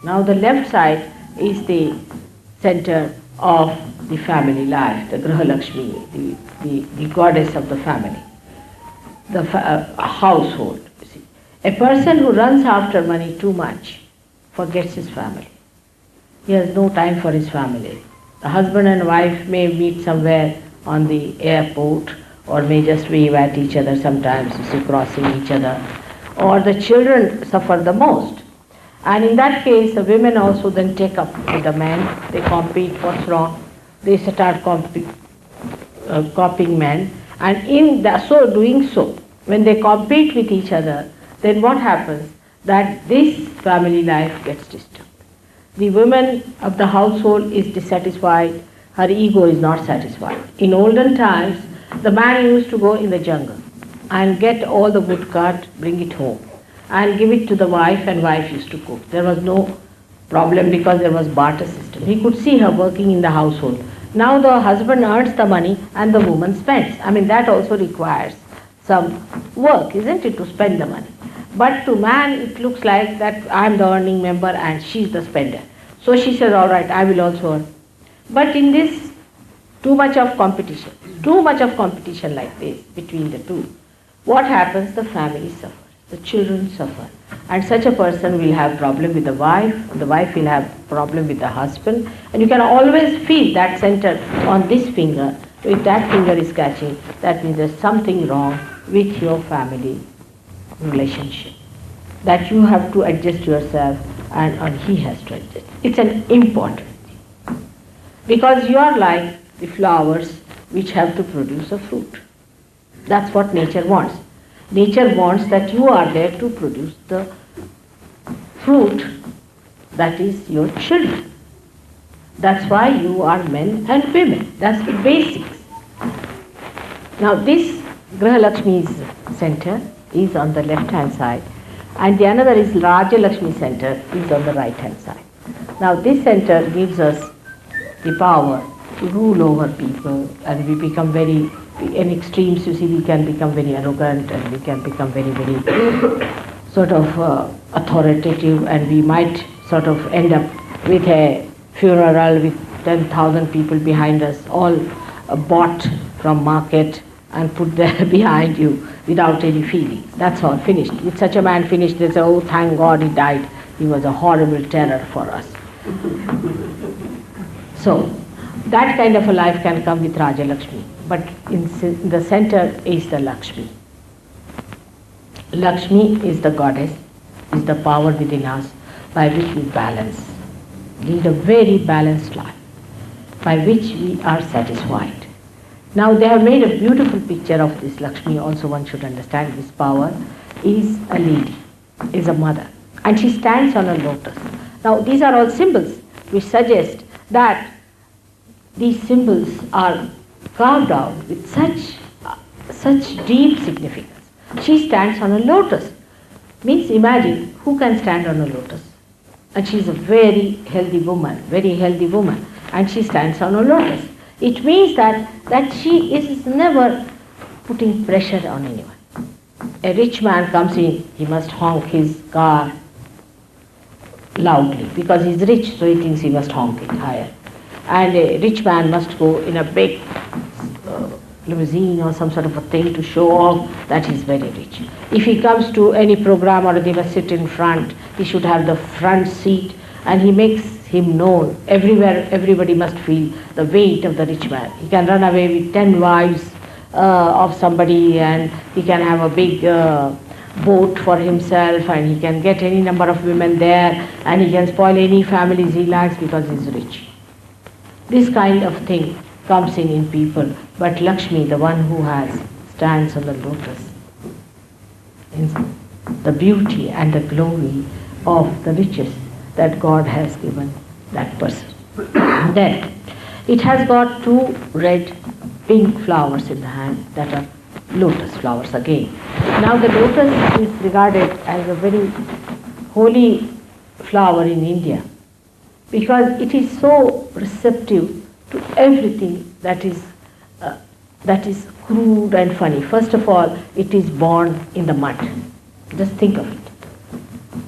Now the left side is the center of the family life, the Griha Lakshmi, the goddess of the family, the household. You see. A person who runs after money too much forgets his family. He has no time for his family. The husband and wife may meet somewhere on the airport or may just wave at each other sometimes, you see, crossing each other. Or the children suffer the most. And in that case, the women also then take up with the men. They compete, what's wrong? They start copying men. And doing so, when they compete with each other, then what happens? That this family life gets disturbed. The woman of the household is dissatisfied, her ego is not satisfied. In olden times, the man used to go in the jungle and get all the wood cut, bring it home, and give it to the wife, and wife used to cook. There was no problem because there was barter system. He could see her working in the household. Now the husband earns the money and the woman spends. I mean, that also requires some work, isn't it, to spend the money. But to man, it looks like that I'm the earning member and she's the spender. So she says, all right, I will also earn. But in this, too much of competition like this between the two, what happens? The family suffers, the children suffer. And such a person will have problem with the wife will have problem with the husband. And you can always feel that center on this finger. If that finger is catching, that means there's something wrong with your family relationship, that you have to adjust yourself and he has to adjust. It's an important thing. Because you are like the flowers which have to produce a fruit. That's what nature wants. Nature wants that you are there to produce the fruit, that is your children. That's why you are men and women. That's the basics. Now this Griha Lakshmi's center is on the left hand side, and the another is Raja Lakshmi center is on the right hand side. Now this center gives us the power to rule over people, and we become very, in extremes, you see, we can become very arrogant and we can become very, very sort of authoritative, and we might sort of end up with a funeral with 10,000 people behind us, all bought from market and put there behind you without any feelings. That's all, finished. With such a man finished, they say, oh, thank God he died. He was a horrible terror for us. So, that kind of a life can come with Raja Lakshmi. But in the center is the Lakshmi. Lakshmi is the goddess, is the power within us by which we balance, lead a very balanced life, by which we are satisfied. Now they have made a beautiful picture of this Lakshmi. Also one should understand this power is a lady, is a mother, and she stands on a lotus. Now these are all symbols which suggest that these symbols are carved out with such deep significance. She stands on a lotus. Means imagine who can stand on a lotus. And she is a very healthy woman, and she stands on a lotus. It means that she is never putting pressure on anyone. A rich man comes in, he must honk his car loudly because he's rich, so he thinks he must honk it higher. And a rich man must go in a big limousine or some sort of a thing to show off that he's very rich. If he comes to any program or they must sit in front, he should have the front seat, and he makes him known everywhere. Everybody must feel the weight of the rich man. He can run away with 10 wives of somebody, and he can have a big boat for himself, and he can get any number of women there, and he can spoil any families he likes because he's rich. This kind of thing comes in people, but Lakshmi, the one who stands on the lotus, is the beauty and the glory of the riches that God has given that person. Then it has got 2 red pink flowers in the hand that are lotus flowers again. Now the lotus is regarded as a very holy flower in India because it is so receptive to everything that is crude and funny. First of all, it is born in the mud. Just think of it.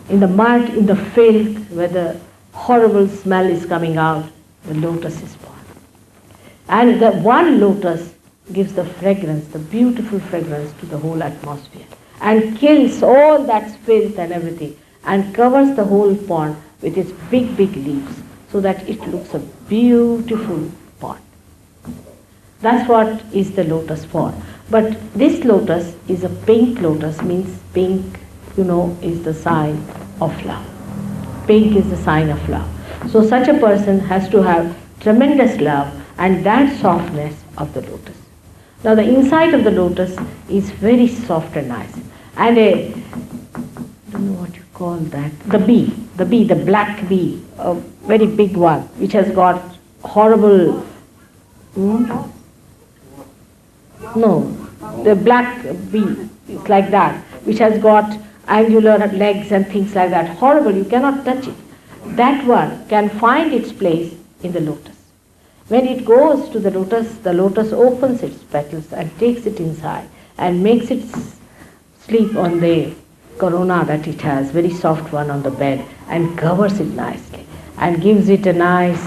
In the mud, in the filth, where the horrible smell is coming out, the lotus is born. And the one lotus gives the fragrance, the beautiful fragrance to the whole atmosphere, and kills all that filth and everything, and covers the whole pond with its big, big leaves, so that it looks a beautiful pond. That's what is the lotus for. But this lotus is a pink lotus, means pink, is the sign of love. Pink is the sign of love. So such a person has to have tremendous love and that softness of the lotus. Now the inside of the lotus is very soft and nice. And I don't know what you call that, the black bee, a very big one, which has got horrible, the black bee is like that, which has got angular legs and things like that. Horrible, you cannot touch it. That one can find its place in the lotus. When it goes to the lotus opens its petals and takes it inside and makes it sleep on the corona that it has, very soft one on the bed, and covers it nicely and gives it a nice,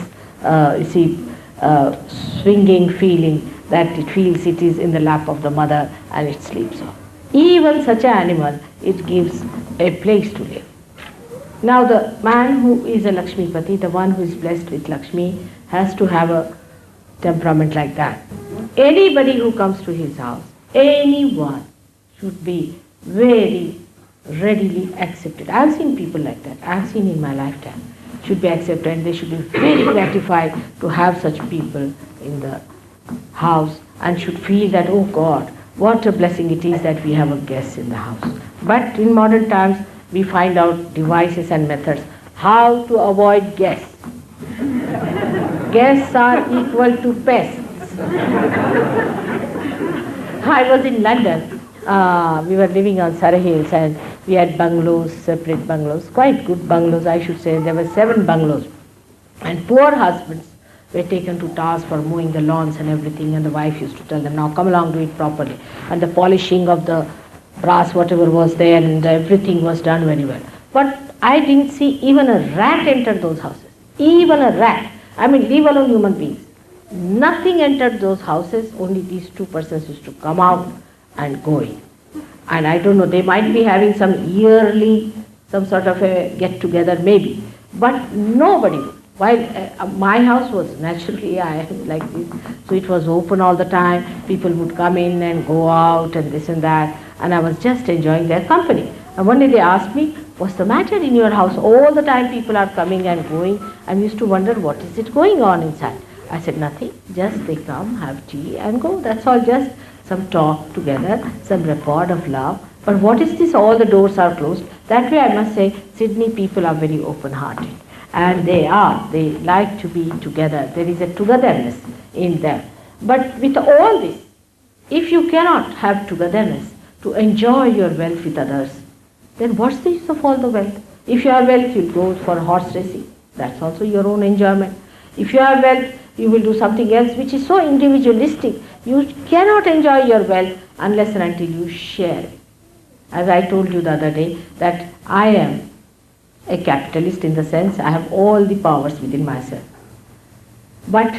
swinging feeling that it feels it is in the lap of the mother and it sleeps off. Even such an animal, it gives a place to live. Now the man who is a Lakshmipati, the one who is blessed with Lakshmi, has to have a temperament like that. Anybody who comes to his house, anyone, should be very readily accepted. I have seen people like that. I have seen in my lifetime. Should be accepted, and they should be very gratified to have such people in the house, and should feel that, oh God, what a blessing it is that we have a guest in the house. But in modern times, we find out devices and methods how to avoid guests. Guests are equal to pests. I was in London. We were living on Surrey Hills, and we had bungalows, separate bungalows, quite good bungalows, I should say. There were 7 bungalows. And poor husbands were taken to task for mowing the lawns and everything, and the wife used to tell them, now come along, do it properly. And the polishing of the brass, whatever was there, and everything was done very well. But I didn't see even a rat enter those houses. Even a rat. I mean, leave alone human beings. Nothing entered those houses, only these 2 persons used to come out and go in. And I don't know, they might be having some yearly, some sort of a get-together maybe. But nobody would. While my house was naturally, I am like this, so it was open all the time. People would come in and go out and this and that, and I was just enjoying their company. And one day they asked me, what's the matter in your house? All the time people are coming and going, and we used to wonder what is it going on inside. I said, nothing, just they come, have tea and go. That's all, just some talk together, some rapport of love. But what is this, all the doors are closed? That way I must say, Sydney people are very open-hearted. And they like to be together. There is a togetherness in them. But with all this, if you cannot have togetherness to enjoy your wealth with others, then what's the use of all the wealth? If you have wealth, you'll go for horse racing. That's also your own enjoyment. If you have wealth, you will do something else which is so individualistic. You cannot enjoy your wealth unless and until you share it. As I told you the other day, that I am a capitalist in the sense I have all the powers within myself. But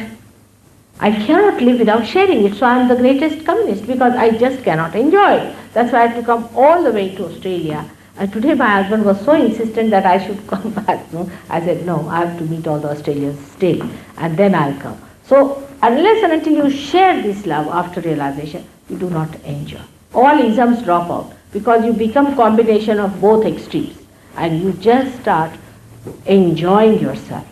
I cannot live without sharing it, so I am the greatest communist because I just cannot enjoy it. That's why I had to come all the way to Australia. And today my husband was so insistent that I should come back. No? I said, no, I have to meet all the Australians still, and then I'll come. So unless and until you share this love after realization, you do not enjoy. All isms drop out because you become combination of both extremes, and you just start enjoying yourself.